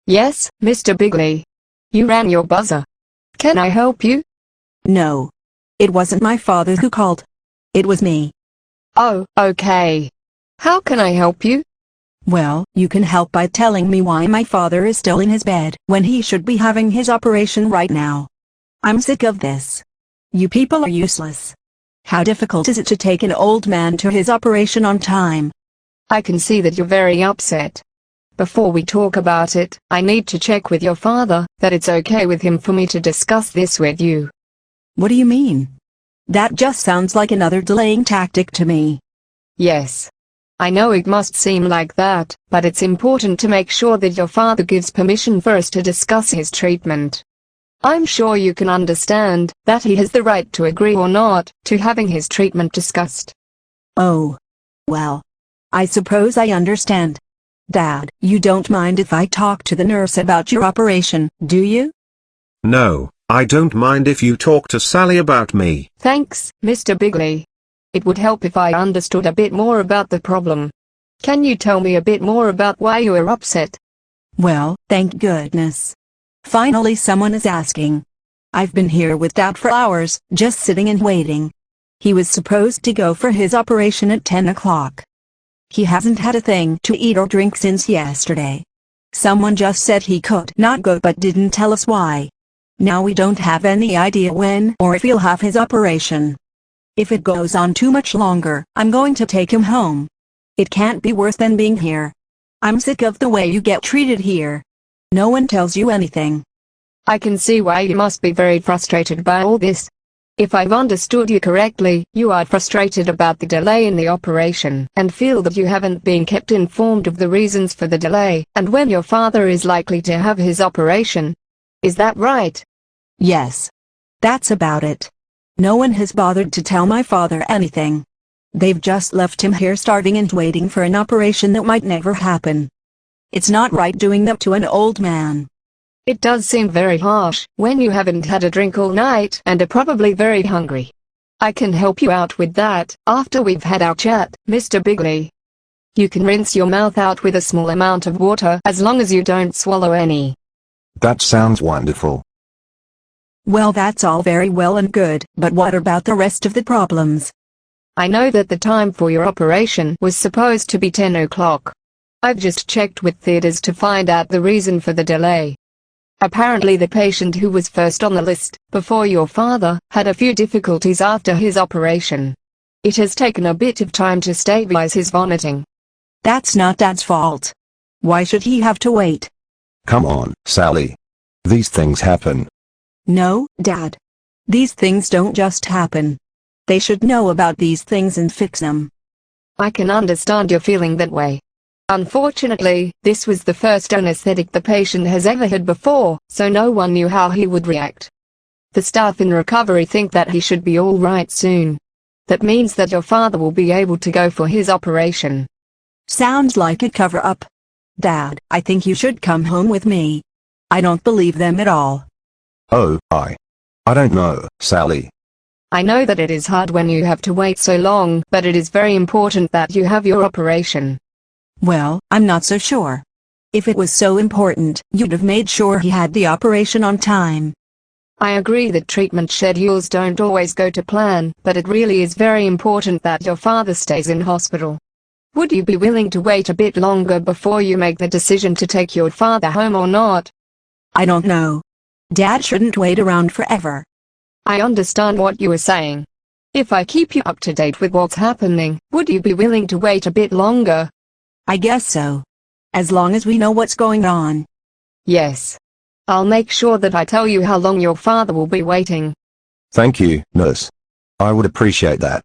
Yes, Mr. Bigley. You rang your buzzer. Can I help you? No. It wasn't my father who called. It was me. Oh, okay. How can I help you? Well, you can help by telling me why my father is still in his bed when he should be having his operation right now. I'm sick of this. You people are useless. How difficult is it to take an old man to his operation on time? I can see that you're very upset. Before we talk about it, I need to check with your father that it's okay with him for me to discuss this with you. What do you mean? That just sounds like another delaying tactic to me. Yes. I know it must seem like that, but it's important to make sure that your father gives permission for us to discuss his treatment. I'm sure you can understand that he has the right to agree or not to having his treatment discussed. Oh. Well. I suppose I understand. Dad, you don't mind if I talk to the nurse about your operation, do you? No, I don't mind if you talk to Sally about me. Thanks, Mr. Bigley. It would help if I understood a bit more about the problem. Can you tell me a bit more about why you are upset? Well, thank goodness. Finally someone is asking. I've been here with Dad for hours, just sitting and waiting. He was supposed to go for his operation at 10 o'clock. He hasn't had a thing to eat or drink since yesterday. Someone just said he could not go but didn't tell us why. Now we don't have any idea when or if he'll have his operation. If it goes on too much longer, I'm going to take him home. It can't be worse than being here. I'm sick of the way you get treated here. No one tells you anything. I can see why you must be very frustrated by all this. If I've understood you correctly, you are frustrated about the delay in the operation and feel that you haven't been kept informed of the reasons for the delay and when your father is likely to have his operation. Is that right? Yes. That's about it. No one has bothered to tell my father anything. They've just left him here starving and waiting for an operation that might never happen. It's not right doing that to an old man. It does seem very harsh when you haven't had a drink all night and are probably very hungry. I can help you out with that after we've had our chat, Mr. Bigley. You can rinse your mouth out with a small amount of water as long as you don't swallow any. That sounds wonderful. Well, that's all very well and good, but what about the rest of the problems? I know that the time for your operation was supposed to be 10 o'clock. I've just checked with theaters to find out the reason for the delay. Apparently the patient who was first on the list before your father had a few difficulties after his operation. It has taken a bit of time to stabilize his vomiting. That's not Dad's fault. Why should he have to wait? Come on, Sally. These things happen. No, Dad. These things don't just happen. They should know about these things and fix them. I can understand you're feeling that way. Unfortunately, this was the first anesthetic the patient has ever had before, so no one knew how he would react. The staff in recovery think that he should be all right soon. That means that your father will be able to go for his operation. Sounds like a cover-up. Dad, I think you should come home with me. I don't believe them at all. Oh, I don't know, Sally. I know that it is hard when you have to wait so long, but it is very important that you have your operation. Well, I'm not so sure. If it was so important, you'd have made sure he had the operation on time. I agree that treatment schedules don't always go to plan, but it really is very important that your father stays in hospital. Would you be willing to wait a bit longer before you make the decision to take your father home or not? I don't know. Dad shouldn't wait around forever. I understand what you are saying. If I keep you up to date with what's happening, would you be willing to wait a bit longer? I guess so. As long as we know what's going on. Yes. I'll make sure that I tell you how long your father will be waiting. Thank you, nurse. I would appreciate that.